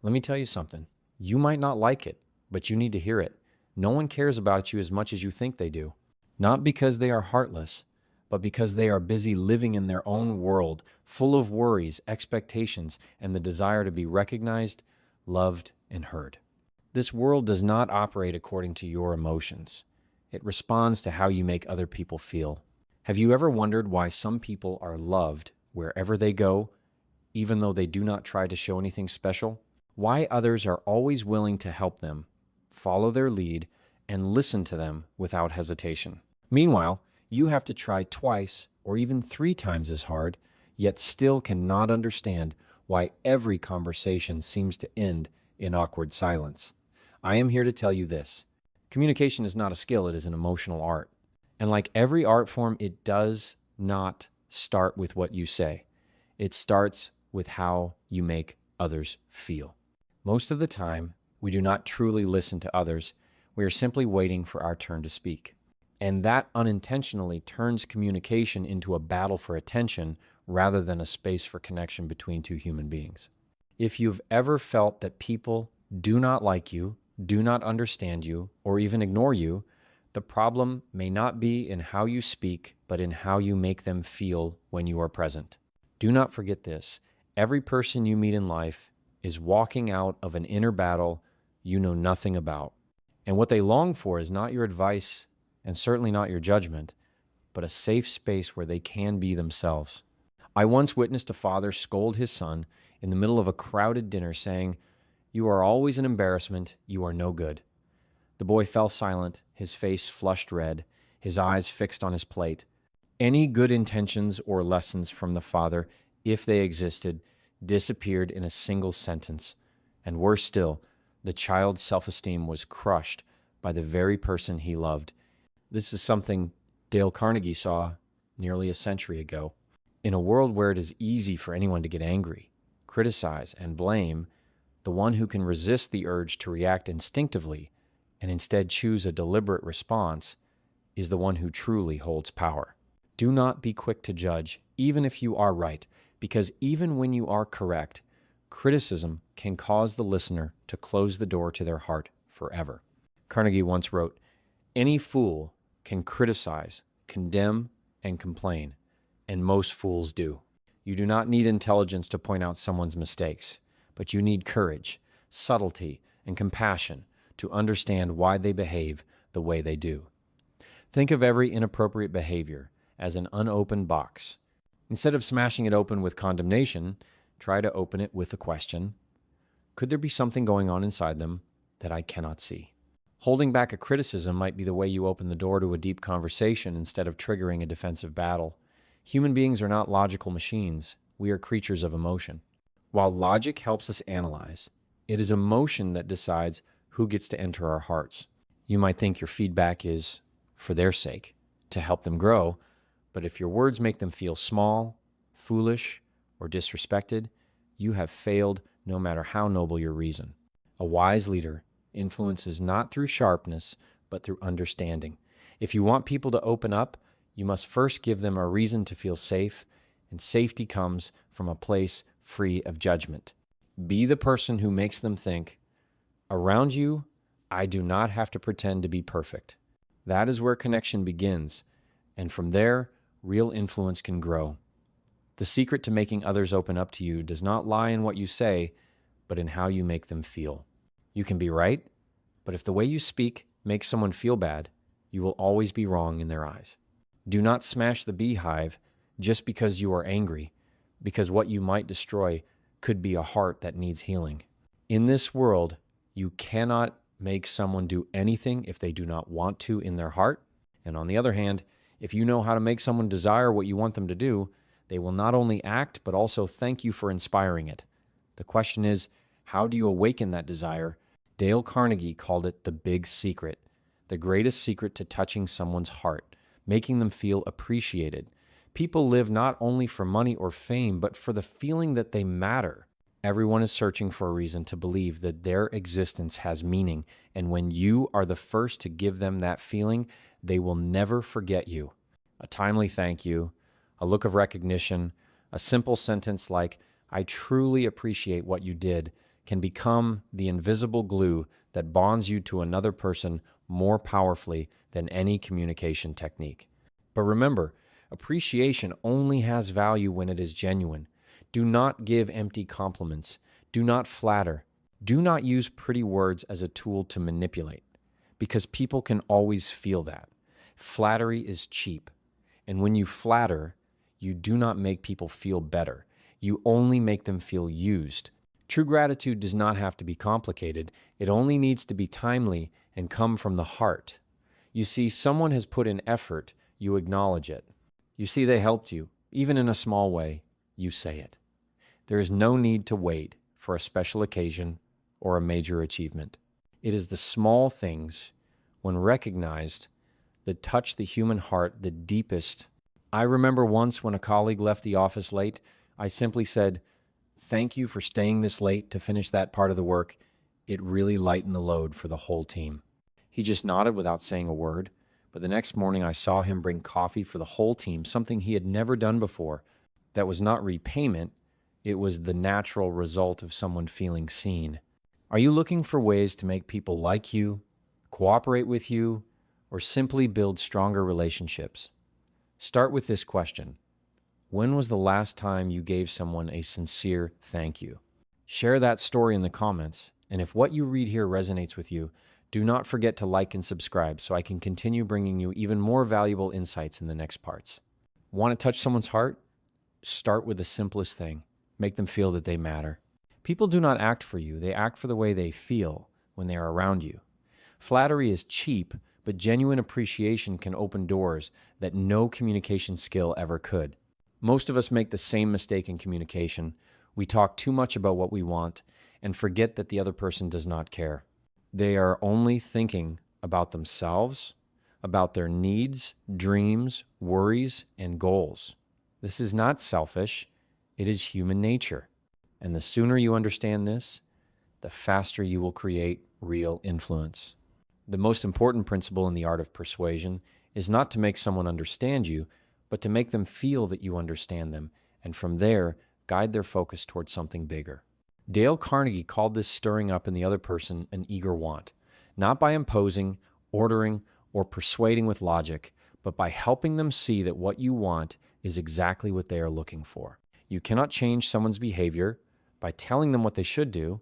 Let me tell you something. You might not like it, but you need to hear it. No one cares about you as much as you think they do. Not because they are heartless, but because they are busy living in their own world, full of worries, expectations, and the desire to be recognized, loved, and heard. This world does not operate according to your emotions. It responds to how you make other people feel. Have you ever wondered why some people are loved wherever they go, even though they do not try to show anything special? Why others are always willing to help them, follow their lead, and listen to them without hesitation? Meanwhile, you have to try twice or even 3 times as hard, yet still cannot understand why every conversation seems to end in awkward silence. I am here to tell you this. Communication is not a skill, it is an emotional art. And like every art form, it does not start with what you say. It starts with how you make others feel. Most of the time, we do not truly listen to others. We are simply waiting for our turn to speak. And that unintentionally turns communication into a battle for attention rather than a space for connection between 2 human beings. If you've ever felt that people do not like you, do not understand you, or even ignore you, the problem may not be in how you speak, but in how you make them feel when you are present. Do not forget this. Every person you meet in life is walking out of an inner battle you know nothing about. And what they long for is not your advice and certainly not your judgment, but a safe space where they can be themselves. I once witnessed a father scold his son in the middle of a crowded dinner saying, "You are always an embarrassment, you are no good." The boy fell silent, his face flushed red, his eyes fixed on his plate. Any good intentions or lessons from the father, if they existed, disappeared in a single sentence. And worse still, the child's self-esteem was crushed by the very person he loved. This is something Dale Carnegie saw nearly a century ago. In a world where it is easy for anyone to get angry, criticize, and blame, the one who can resist the urge to react instinctively and instead choose a deliberate response is the one who truly holds power. Do not be quick to judge, even if you are right, because even when you are correct, criticism can cause the listener to close the door to their heart forever. Carnegie once wrote, "Any fool can criticize, condemn, and complain, and most fools do." You do not need intelligence to point out someone's mistakes, but you need courage, subtlety, and compassion to understand why they behave the way they do. Think of every inappropriate behavior as an unopened box. Instead of smashing it open with condemnation, try to open it with a question. Could there be something going on inside them that I cannot see? Holding back a criticism might be the way you open the door to a deep conversation instead of triggering a defensive battle. Human beings are not logical machines. We are creatures of emotion. While logic helps us analyze, it is emotion that decides who gets to enter our hearts. You might think your feedback is for their sake, to help them grow, but if your words make them feel small, foolish, or disrespected, you have failed no matter how noble your reason. A wise leader influences not through sharpness, but through understanding. If you want people to open up, you must first give them a reason to feel safe, and safety comes from a place free of judgment. Be the person who makes them think, around you, I do not have to pretend to be perfect. That is where connection begins, and from there, real influence can grow. The secret to making others open up to you does not lie in what you say, but in how you make them feel. You can be right, but if the way you speak makes someone feel bad, you will always be wrong in their eyes. Do not smash the beehive just because you are angry, because what you might destroy could be a heart that needs healing. In this world, you cannot make someone do anything if they do not want to in their heart. And on the other hand, if you know how to make someone desire what you want them to do, they will not only act, but also thank you for inspiring it. The question is, how do you awaken that desire? Dale Carnegie called it the big secret, the greatest secret to touching someone's heart, making them feel appreciated. People live not only for money or fame, but for the feeling that they matter. Everyone is searching for a reason to believe that their existence has meaning, and when you are the first to give them that feeling, they will never forget you. A timely thank you, a look of recognition, a simple sentence like, "I truly appreciate what you did," can become the invisible glue that bonds you to another person more powerfully than any communication technique. But remember, appreciation only has value when it is genuine. Do not give empty compliments. Do not flatter. Do not use pretty words as a tool to manipulate, because people can always feel that. Flattery is cheap. And when you flatter, you do not make people feel better. You only make them feel used. True gratitude does not have to be complicated. It only needs to be timely and come from the heart. You see, someone has put in effort, you acknowledge it. You see, they helped you, even in a small way, you say it. There is no need to wait for a special occasion or a major achievement. It is the small things, when recognized, that touch the human heart the deepest. I remember once when a colleague left the office late, I simply said, "Thank you for staying this late to finish that part of the work. It really lightened the load for the whole team." He just nodded without saying a word, but the next morning I saw him bring coffee for the whole team, something he had never done before. That was not repayment, it was the natural result of someone feeling seen. Are you looking for ways to make people like you, cooperate with you, or simply build stronger relationships? Start with this question. When was the last time you gave someone a sincere thank you? Share that story in the comments, and if what you read here resonates with you, do not forget to like and subscribe so I can continue bringing you even more valuable insights in the next parts. Want to touch someone's heart? Start with the simplest thing. Make them feel that they matter. People do not act for you, they act for the way they feel when they are around you. Flattery is cheap, but genuine appreciation can open doors that no communication skill ever could. Most of us make the same mistake in communication. We talk too much about what we want and forget that the other person does not care. They are only thinking about themselves, about their needs, dreams, worries, and goals. This is not selfish, it is human nature. And the sooner you understand this, the faster you will create real influence. The most important principle in the art of persuasion is not to make someone understand you, but to make them feel that you understand them, and from there, guide their focus towards something bigger. Dale Carnegie called this stirring up in the other person an eager want, not by imposing, ordering, or persuading with logic, but by helping them see that what you want is exactly what they are looking for. You cannot change someone's behavior by telling them what they should do,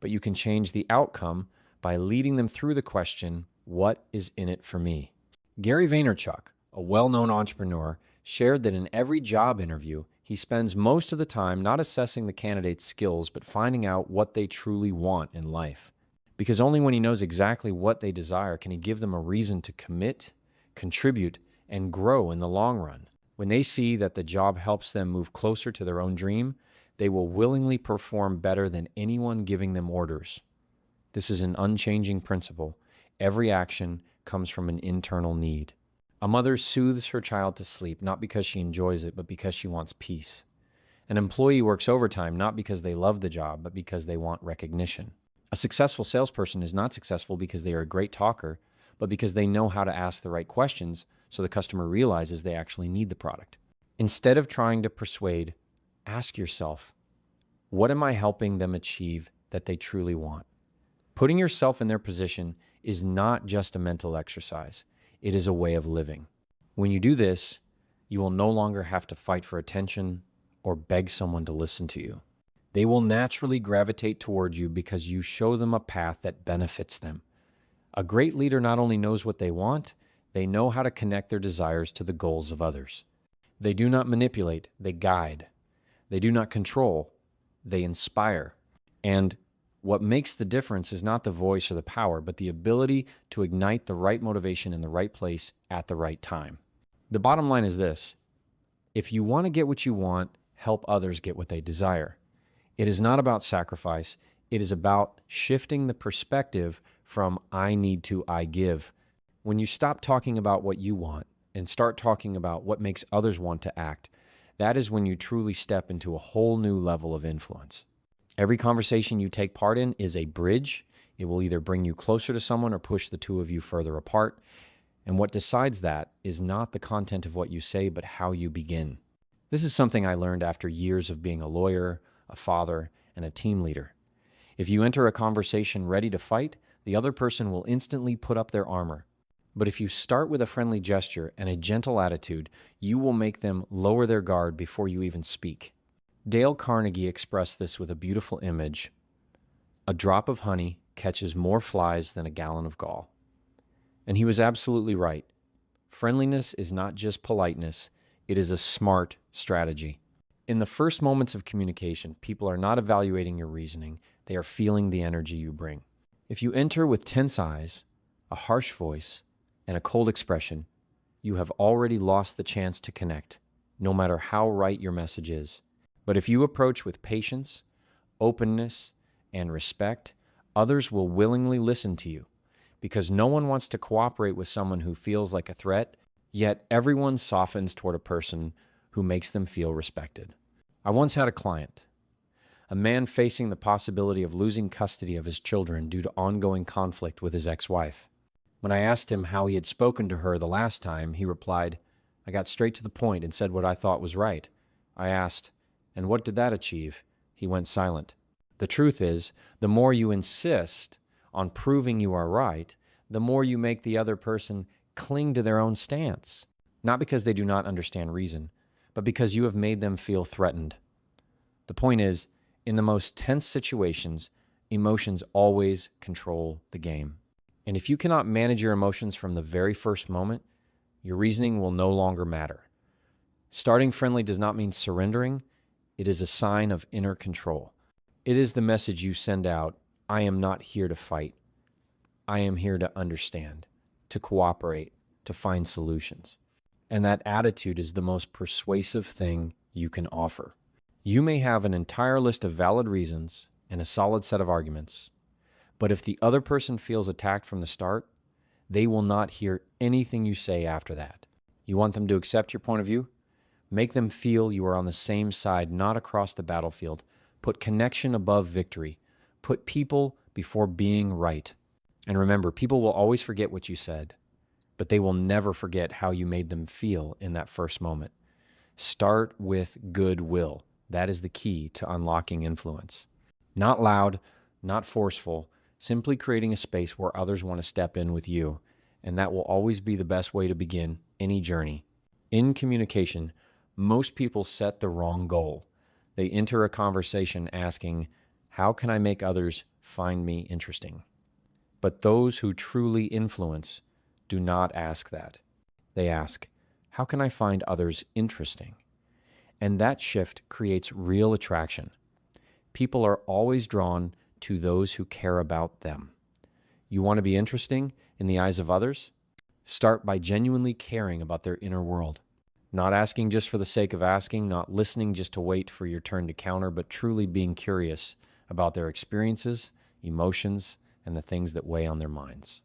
but you can change the outcome by leading them through the question, what is in it for me? Gary Vaynerchuk, a well-known entrepreneur, shared that in every job interview, he spends most of the time not assessing the candidate's skills, but finding out what they truly want in life. Because only when he knows exactly what they desire can he give them a reason to commit, contribute, and grow in the long run. When they see that the job helps them move closer to their own dream, they will willingly perform better than anyone giving them orders. This is an unchanging principle. Every action comes from an internal need. A mother soothes her child to sleep, not because she enjoys it, but because she wants peace. An employee works overtime, not because they love the job, but because they want recognition. A successful salesperson is not successful because they are a great talker, but because they know how to ask the right questions so the customer realizes they actually need the product. Instead of trying to persuade, ask yourself, what am I helping them achieve that they truly want? Putting yourself in their position is not just a mental exercise. It is a way of living. When you do this, you will no longer have to fight for attention or beg someone to listen to you. They will naturally gravitate toward you because you show them a path that benefits them. A great leader not only knows what they want, they know how to connect their desires to the goals of others. They do not manipulate, they guide. They do not control, they inspire. And what makes the difference is not the voice or the power, but the ability to ignite the right motivation in the right place at the right time. The bottom line is this: if you want to get what you want, help others get what they desire. It is not about sacrifice. It is about shifting the perspective from I need to I give. When you stop talking about what you want and start talking about what makes others want to act, that is when you truly step into a whole new level of influence. Every conversation you take part in is a bridge. It will either bring you closer to someone or push the two of you further apart. And what decides that is not the content of what you say, but how you begin. This is something I learned after years of being a lawyer, a father, and a team leader. If you enter a conversation ready to fight, the other person will instantly put up their armor. But if you start with a friendly gesture and a gentle attitude, you will make them lower their guard before you even speak. Dale Carnegie expressed this with a beautiful image. A drop of honey catches more flies than a gallon of gall. And he was absolutely right. Friendliness is not just politeness, it is a smart strategy. In the first moments of communication, people are not evaluating your reasoning, they are feeling the energy you bring. If you enter with tense eyes, a harsh voice, and a cold expression, you have already lost the chance to connect, no matter how right your message is. But if you approach with patience, openness, and respect, others will willingly listen to you, because no one wants to cooperate with someone who feels like a threat, yet everyone softens toward a person who makes them feel respected. I once had a client, a man facing the possibility of losing custody of his children due to ongoing conflict with his ex-wife. When I asked him how he had spoken to her the last time, he replied, "I got straight to the point and said what I thought was right." I asked, "And what did that achieve?" He went silent. The truth is, the more you insist on proving you are right, the more you make the other person cling to their own stance. Not because they do not understand reason, but because you have made them feel threatened. The point is, in the most tense situations, emotions always control the game. And if you cannot manage your emotions from the very first moment, your reasoning will no longer matter. Starting friendly does not mean surrendering. It is a sign of inner control. It is the message you send out, I am not here to fight. I am here to understand, to cooperate, to find solutions. And that attitude is the most persuasive thing you can offer. You may have an entire list of valid reasons and a solid set of arguments, but if the other person feels attacked from the start, they will not hear anything you say after that. You want them to accept your point of view? Make them feel you are on the same side, not across the battlefield. Put connection above victory. Put people before being right. And remember, people will always forget what you said, but they will never forget how you made them feel in that first moment. Start with goodwill. That is the key to unlocking influence. Not loud, not forceful, simply creating a space where others want to step in with you. And that will always be the best way to begin any journey. In communication, most people set the wrong goal. They enter a conversation asking, how can I make others find me interesting? But those who truly influence do not ask that. They ask, how can I find others interesting? And that shift creates real attraction. People are always drawn to those who care about them. You want to be interesting in the eyes of others? Start by genuinely caring about their inner world. Not asking just for the sake of asking, not listening just to wait for your turn to counter, but truly being curious about their experiences, emotions, and the things that weigh on their minds.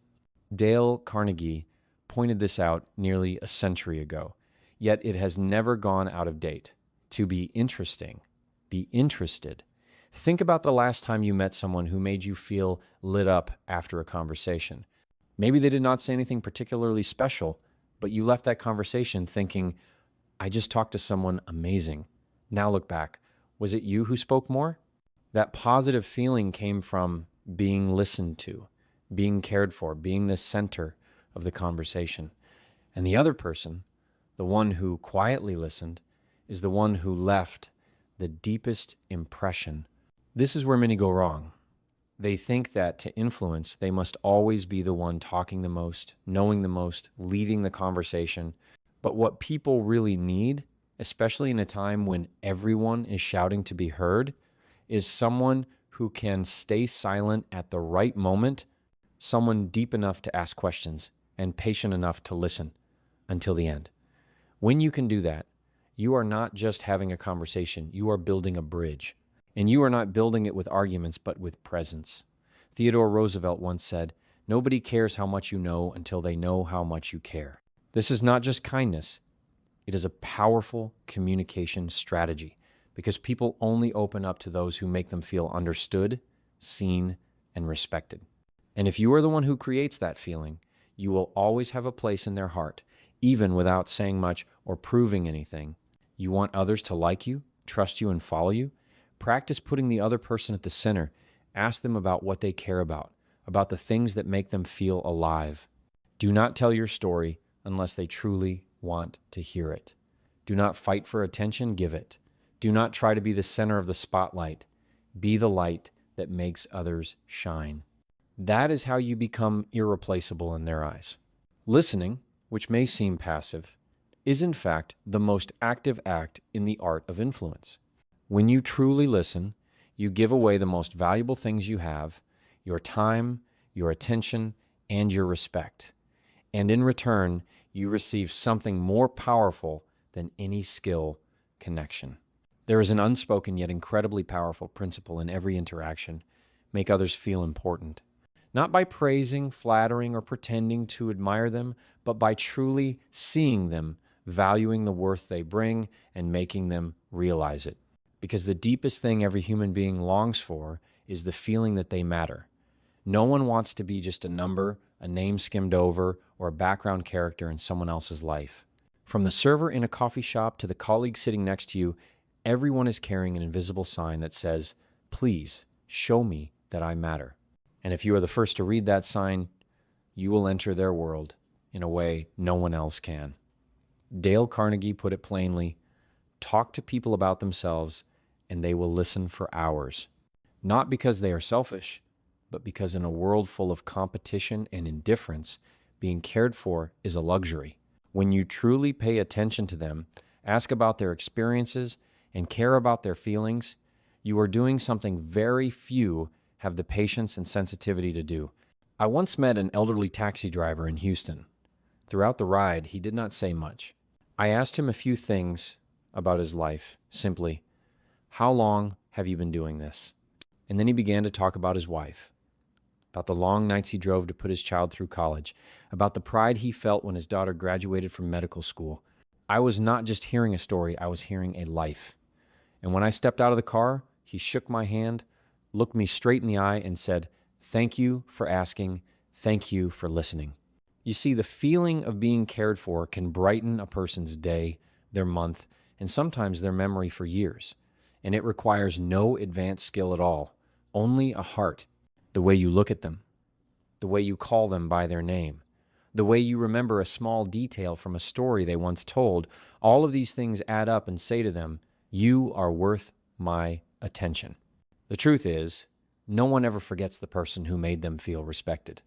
Dale Carnegie pointed this out nearly a century ago, yet it has never gone out of date. To be interesting, be interested. Think about the last time you met someone who made you feel lit up after a conversation. Maybe they did not say anything particularly special, but you left that conversation thinking, I just talked to someone amazing. Now look back, was it you who spoke more? That positive feeling came from being listened to, being cared for, being the center of the conversation. And the other person, the one who quietly listened, is the one who left the deepest impression. This is where many go wrong. They think that to influence, they must always be the one talking the most, knowing the most, leading the conversation. But what people really need, especially in a time when everyone is shouting to be heard, is someone who can stay silent at the right moment, someone deep enough to ask questions and patient enough to listen until the end. When you can do that, you are not just having a conversation, you are building a bridge. And you are not building it with arguments, but with presence. Theodore Roosevelt once said, "Nobody cares how much you know until they know how much you care." This is not just kindness. It is a powerful communication strategy because people only open up to those who make them feel understood, seen, and respected. And if you are the one who creates that feeling, you will always have a place in their heart, even without saying much or proving anything. You want others to like you, trust you, and follow you? Practice putting the other person at the center Ask them about what they care about the things that make them feel alive. Do not tell your story unless they truly want to hear it. Do not fight for attention, give it. Do not try to be the center of the spotlight. Be the light that makes others shine. That is how you become irreplaceable in their eyes. Listening, which may seem passive, is in fact the most active act in the art of influence. When you truly listen, you give away the most valuable things you have, your time, your attention, and your respect. And in return, you receive something more powerful than any skill connection. There is an unspoken yet incredibly powerful principle in every interaction: make others feel important. Not by praising, flattering, or pretending to admire them, but by truly seeing them, valuing the worth they bring, and making them realize it. Because the deepest thing every human being longs for is the feeling that they matter. No one wants to be just a number, a name skimmed over, or a background character in someone else's life. From the server in a coffee shop to the colleague sitting next to you, everyone is carrying an invisible sign that says, "Please show me that I matter." And if you are the first to read that sign, you will enter their world in a way no one else can. Dale Carnegie put it plainly: talk to people about themselves and they will listen for hours. Not because they are selfish, but because in a world full of competition and indifference, being cared for is a luxury. When you truly pay attention to them, ask about their experiences, and care about their feelings, you are doing something very few have the patience and sensitivity to do. I once met an elderly taxi driver in Houston. Throughout the ride, he did not say much. I asked him a few things about his life, simply, "How long have you been doing this?" And then he began to talk about his wife, about the long nights he drove to put his child through college, about the pride he felt when his daughter graduated from medical school. I was not just hearing a story, I was hearing a life. And when I stepped out of the car, he shook my hand, looked me straight in the eye, and said, "Thank you for asking. Thank you for listening." You see, the feeling of being cared for can brighten a person's day, their month, and sometimes their memory for years. And it requires no advanced skill at all, only a heart. The way you look at them, the way you call them by their name, the way you remember a small detail from a story they once told, all of these things add up and say to them, "You are worth my attention." The truth is, no one ever forgets the person who made them feel respected.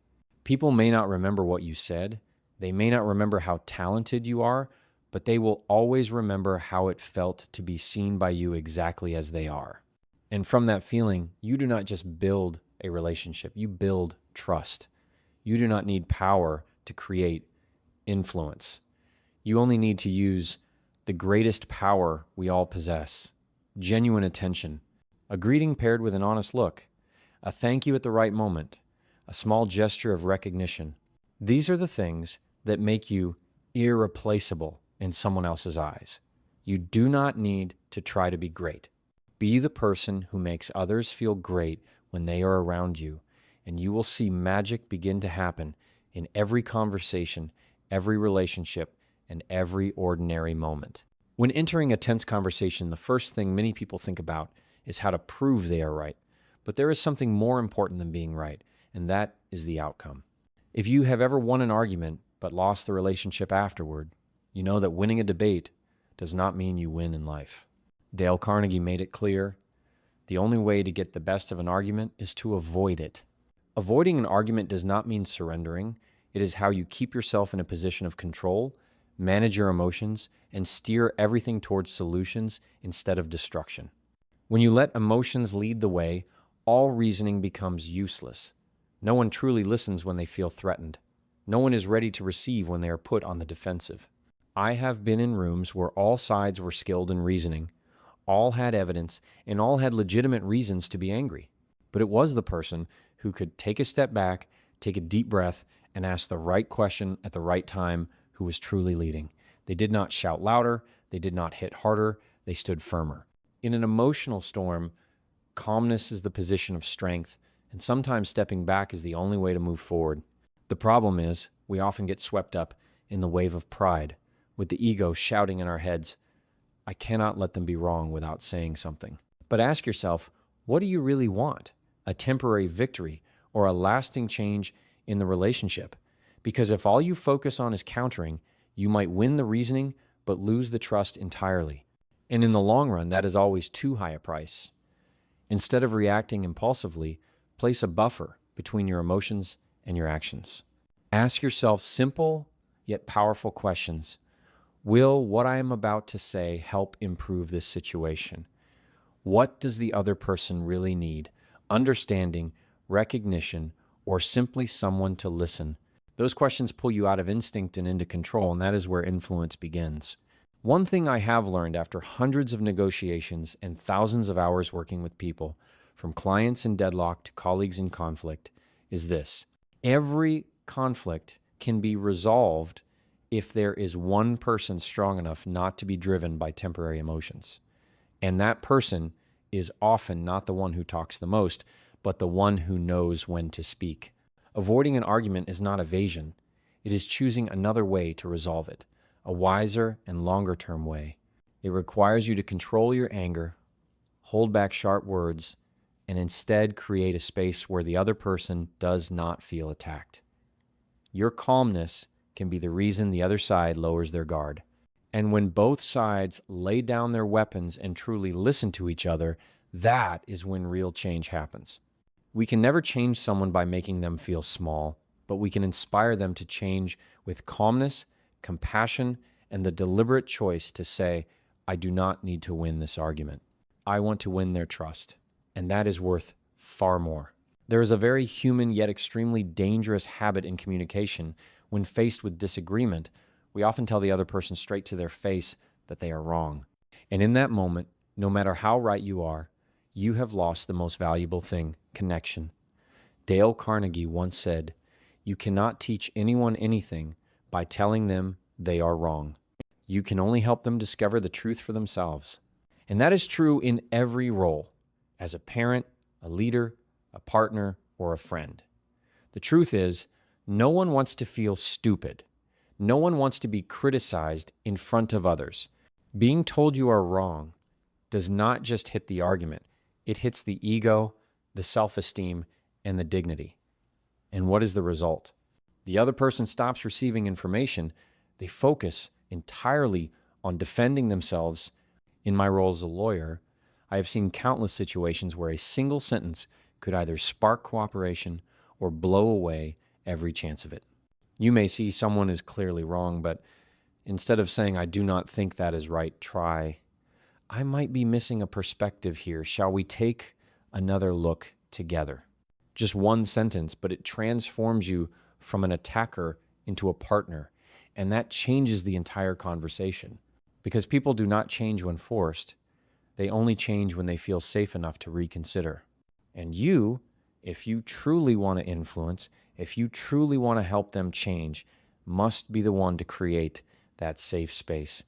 People may not remember what you said, they may not remember how talented you are, but they will always remember how it felt to be seen by you exactly as they are. And from that feeling, you do not just build a relationship, you build trust. You do not need power to create influence. You only need to use the greatest power we all possess: genuine attention, a greeting paired with an honest look, a thank you at the right moment, a small gesture of recognition. These are the things that make you irreplaceable in someone else's eyes. You do not need to try to be great. Be the person who makes others feel great when they are around you, and you will see magic begin to happen in every conversation, every relationship, and every ordinary moment. When entering a tense conversation, the first thing many people think about is how to prove they are right. But there is something more important than being right, and that is the outcome. If you have ever won an argument but lost the relationship afterward, you know that winning a debate does not mean you win in life. Dale Carnegie made it clear: the only way to get the best of an argument is to avoid it. Avoiding an argument does not mean surrendering. It is how you keep yourself in a position of control, manage your emotions, and steer everything towards solutions instead of destruction. When you let emotions lead the way, all reasoning becomes useless. No one truly listens when they feel threatened. No one is ready to receive when they are put on the defensive. I have been in rooms where all sides were skilled in reasoning, all had evidence, and all had legitimate reasons to be angry. But it was the person who could take a step back, take a deep breath, and ask the right question at the right time who was truly leading. They did not shout louder, they did not hit harder, they stood firmer. In an emotional storm, calmness is the position of strength, and sometimes stepping back is the only way to move forward. The problem is, we often get swept up in the wave of pride, with the ego shouting in our heads, "I cannot let them be wrong," without saying something. But ask yourself, what do you really want? a temporary victory, or a lasting change in the relationship. Because if all you focus on is countering, you might win the reasoning but lose the trust entirely. And in the long run, that is always too high a price. Instead of reacting impulsively, place a buffer between your emotions and your actions. Ask yourself simple yet powerful questions. Will what I am about to say help improve this situation? What does the other person really need? Understanding, recognition, or simply someone to listen? Those questions pull you out of instinct and into control, and that is where influence begins. One thing I have learned after hundreds of negotiations and thousands of hours working with people, from clients in deadlock to colleagues in conflict, is this. Every conflict can be resolved if there is one person strong enough not to be driven by temporary emotions. And that person is often not the one who talks the most, but the one who knows when to speak. Avoiding an argument is not evasion. It is choosing another way to resolve it, a wiser and longer-term way. It requires you to control your anger, hold back sharp words, and instead create a space where the other person does not feel attacked. Your calmness can be the reason the other side lowers their guard. And when both sides lay down their weapons and truly listen to each other, that is when real change happens. We can never change someone by making them feel small, but we can inspire them to change with calmness, compassion, and the deliberate choice to say, I do not need to win this argument. I want to win their trust, and that is worth far more. There is a very human yet extremely dangerous habit in communication. When faced with disagreement, we often tell the other person straight to their face that they are wrong. And in that moment, no matter how right you are, you have lost the most valuable thing, connection. Dale Carnegie once said, "You cannot teach anyone anything by telling them they are wrong. You can only help them discover the truth for themselves." And that is true in every role, as a parent, a leader, a partner, or a friend. The truth is, no one wants to feel stupid. No one wants to be criticized in front of others. Being told you are wrong does not just hit the argument. It hits the ego, the self-esteem, and the dignity. And what is the result? The other person stops receiving information. They focus entirely on defending themselves. In my role as a lawyer, I have seen countless situations where a single sentence could either spark cooperation or blow away every chance of it. You may see someone is clearly wrong, but instead of saying, I do not think that is right, try, I might be missing a perspective here. Shall we take another look together? Just one sentence, but it transforms you from an attacker into a partner. And that changes the entire conversation. Because people do not change when forced. They only change when they feel safe enough to reconsider. And you, if you truly want to influence, if you truly want to help them change, must be the one to create that safe space.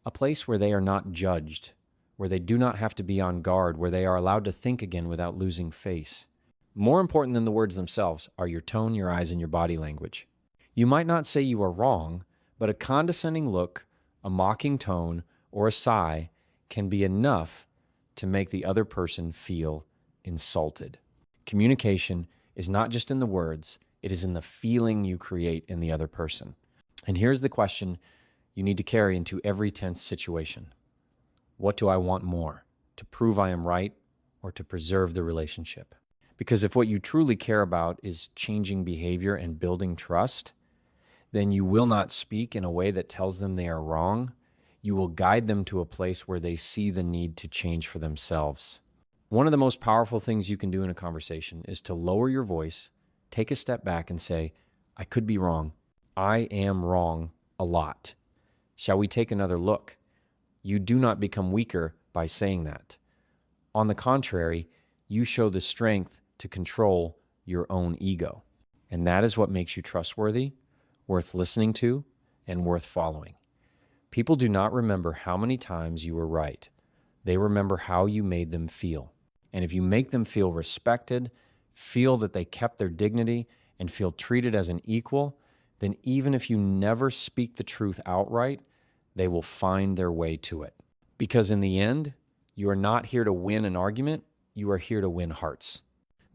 A place where they are not judged, where they do not have to be on guard, where they are allowed to think again without losing face. More important than the words themselves are your tone, your eyes, and your body language. You might not say you are wrong, but a condescending look, a mocking tone, or a sigh can be enough to make the other person feel insulted. Communication is not just in the words, it is in the feeling you create in the other person. And here's the question you need to carry into every tense situation. What do I want more? To prove I am right or to preserve the relationship? Because if what you truly care about is changing behavior and building trust, then you will not speak in a way that tells them they are wrong. You will guide them to a place where they see the need to change for themselves. One of the most powerful things you can do in a conversation is to lower your voice, take a step back and say, I could be wrong. I am wrong a lot. Shall we take another look? You do not become weaker by saying that. On the contrary, you show the strength to control your own ego. And that is what makes you trustworthy, worth listening to, and worth following. People do not remember how many times you were right. They remember how you made them feel. And if you make them feel respected, feel that they kept their dignity, and feel treated as an equal, then even if you never speak the truth outright, they will find their way to it. Because in the end, you are not here to win an argument, you are here to win hearts.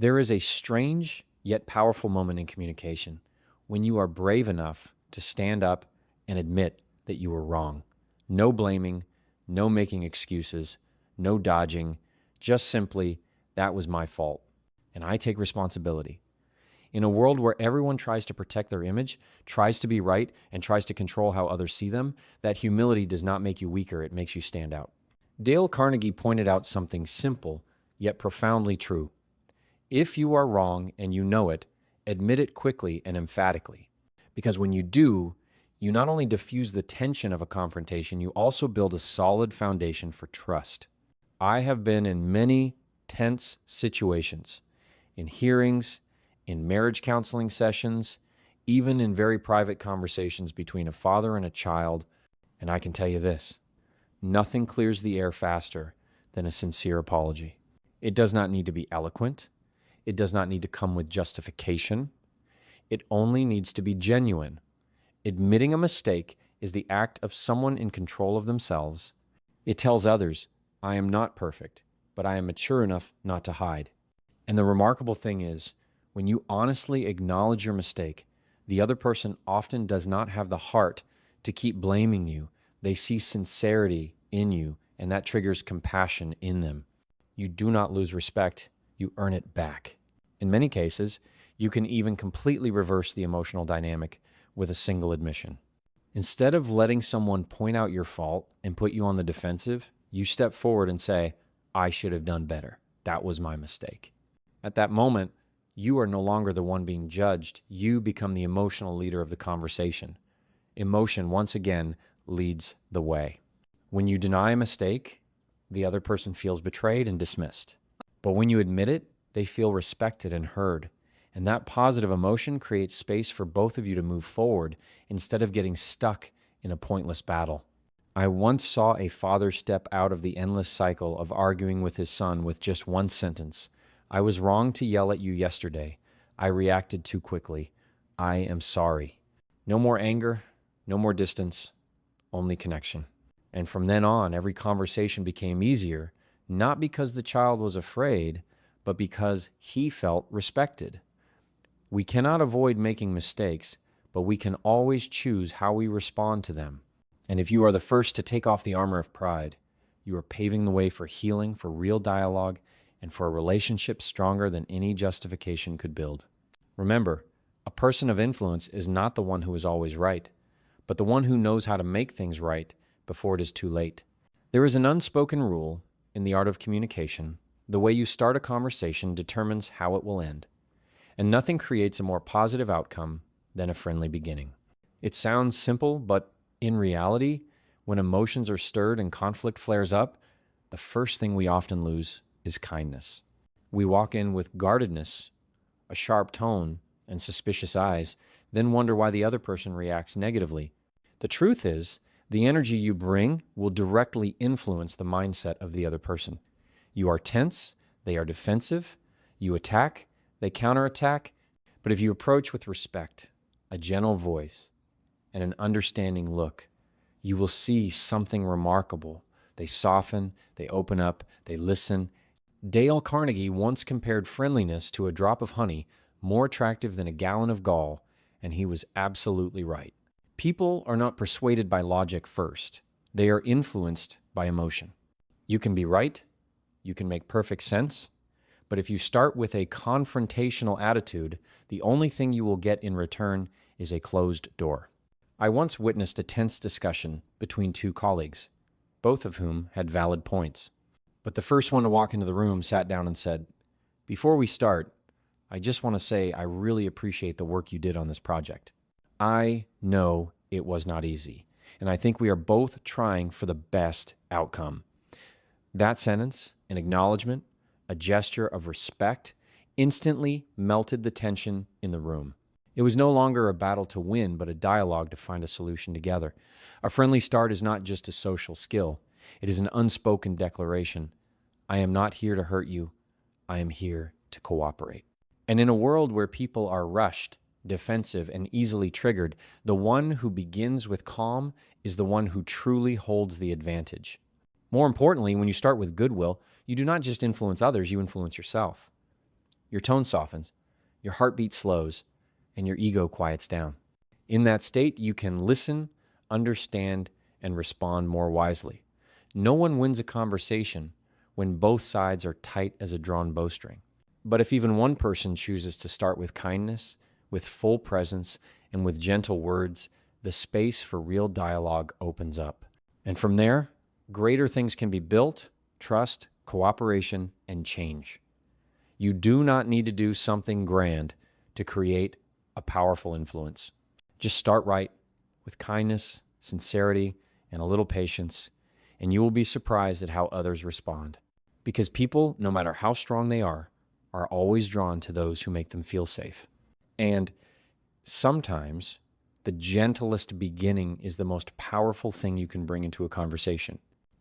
There is a strange yet powerful moment in communication when you are brave enough to stand up and admit that you were wrong. No blaming, no making excuses, no dodging, just simply, that was my fault, and I take responsibility. In a world where everyone tries to protect their image, tries to be right, and tries to control how others see them, that humility does not make you weaker, it makes you stand out. Dale Carnegie pointed out something simple, yet profoundly true. If you are wrong and you know it, admit it quickly and emphatically. Because when you do, you not only diffuse the tension of a confrontation, you also build a solid foundation for trust. I have been in many tense situations, in hearings, in marriage counseling sessions, even in very private conversations between a father and a child, and I can tell you this, nothing clears the air faster than a sincere apology. It does not need to be eloquent. It does not need to come with justification. It only needs to be genuine. Admitting a mistake is the act of someone in control of themselves. It tells others, I am not perfect, but I am mature enough not to hide. And the remarkable thing is, when you honestly acknowledge your mistake, the other person often does not have the heart to keep blaming you. They see sincerity in you, and that triggers compassion in them. You do not lose respect, you earn it back. In many cases, you can even completely reverse the emotional dynamic with a single admission. Instead of letting someone point out your fault and put you on the defensive, you step forward and say, I should have done better. That was my mistake. At that moment, you are no longer the one being judged. You become the emotional leader of the conversation. Emotion, once again, leads the way. When you deny a mistake, the other person feels betrayed and dismissed. But when you admit it, they feel respected and heard. And that positive emotion creates space for both of you to move forward instead of getting stuck in a pointless battle. I once saw a father step out of the endless cycle of arguing with his son with just one sentence. I was wrong to yell at you yesterday. I reacted too quickly. I am sorry. No more anger, no more distance, only connection. And from then on, every conversation became easier, not because the child was afraid, but because he felt respected. We cannot avoid making mistakes, but we can always choose how we respond to them. And if you are the first to take off the armor of pride, you are paving the way for healing, for real dialogue, and for a relationship stronger than any justification could build. Remember, a person of influence is not the one who is always right, but the one who knows how to make things right before it is too late. There is an unspoken rule in the art of communication. The way you start a conversation determines how it will end. And nothing creates a more positive outcome than a friendly beginning. It sounds simple, but in reality, when emotions are stirred and conflict flares up, the first thing we often lose is kindness. We walk in with guardedness, a sharp tone, and suspicious eyes, then wonder why the other person reacts negatively. The truth is, the energy you bring will directly influence the mindset of the other person. You are tense, they are defensive, you attack, they counterattack, but if you approach with respect, a gentle voice, and an understanding look, you will see something remarkable. They soften, they open up, they listen. Dale Carnegie once compared friendliness to a drop of honey, more attractive than a gallon of gall, and he was absolutely right. People are not persuaded by logic first. They are influenced by emotion. You can be right, you can make perfect sense, but if you start with a confrontational attitude, the only thing you will get in return is a closed door. I once witnessed a tense discussion between two colleagues, both of whom had valid points. But the first one to walk into the room sat down and said, "Before we start, I just want to say I really appreciate the work you did on this project. I know it was not easy, and I think we are both trying for the best outcome." That sentence, an acknowledgement, a gesture of respect, instantly melted the tension in the room. It was no longer a battle to win, but a dialogue to find a solution together. A friendly start is not just a social skill. It is an unspoken declaration. I am not here to hurt you. I am here to cooperate. And in a world where people are rushed, defensive, and easily triggered, the one who begins with calm is the one who truly holds the advantage. More importantly, when you start with goodwill, you do not just influence others, you influence yourself. your tone softens, your heartbeat slows, and your ego quiets down. In that state, you can listen, understand, and respond more wisely. No one wins a conversation when both sides are tight as a drawn bowstring. But if even one person chooses to start with kindness, with full presence, and with gentle words, the space for real dialogue opens up. And from there, greater things can be built: trust, cooperation, and change. You do not need to do something grand to create a powerful influence. Just start right with kindness, sincerity, and a little patience, and you will be surprised at how others respond. Because people, no matter how strong they are always drawn to those who make them feel safe. And sometimes the gentlest beginning is the most powerful thing you can bring into a conversation.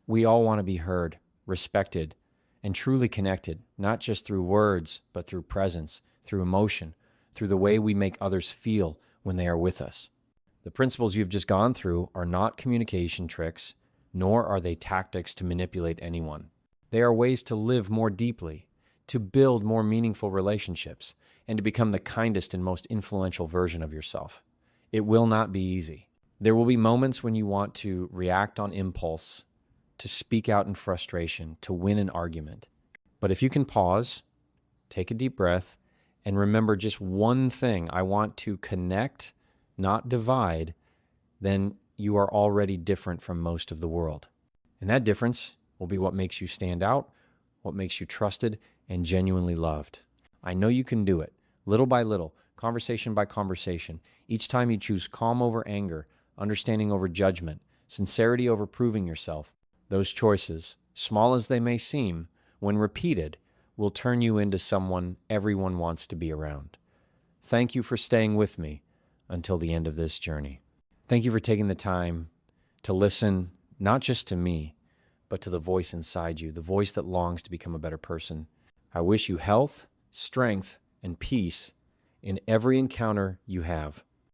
We all want to be heard, respected, and truly connected, not just through words, but through presence, through emotion, through the way we make others feel when they are with us. The principles you've just gone through are not communication tricks, nor are they tactics to manipulate anyone. They are ways to live more deeply, to build more meaningful relationships, and to become the kindest and most influential version of yourself. It will not be easy. There will be moments when you want to react on impulse, to speak out in frustration, to win an argument. But if you can pause, take a deep breath, and remember just one thing: I want to connect, not divide, then you are already different from most of the world. And that difference will be what makes you stand out, what makes you trusted and genuinely loved. I know you can do it, little by little, conversation by conversation. Each time you choose calm over anger, understanding over judgment, sincerity over proving yourself, those choices, small as they may seem, when repeated, will turn you into someone everyone wants to be around. Thank you for staying with me until the end of this journey. Thank you for taking the time to listen, not just to me, but to the voice inside you, the voice that longs to become a better person. I wish you health, strength, and peace in every encounter you have.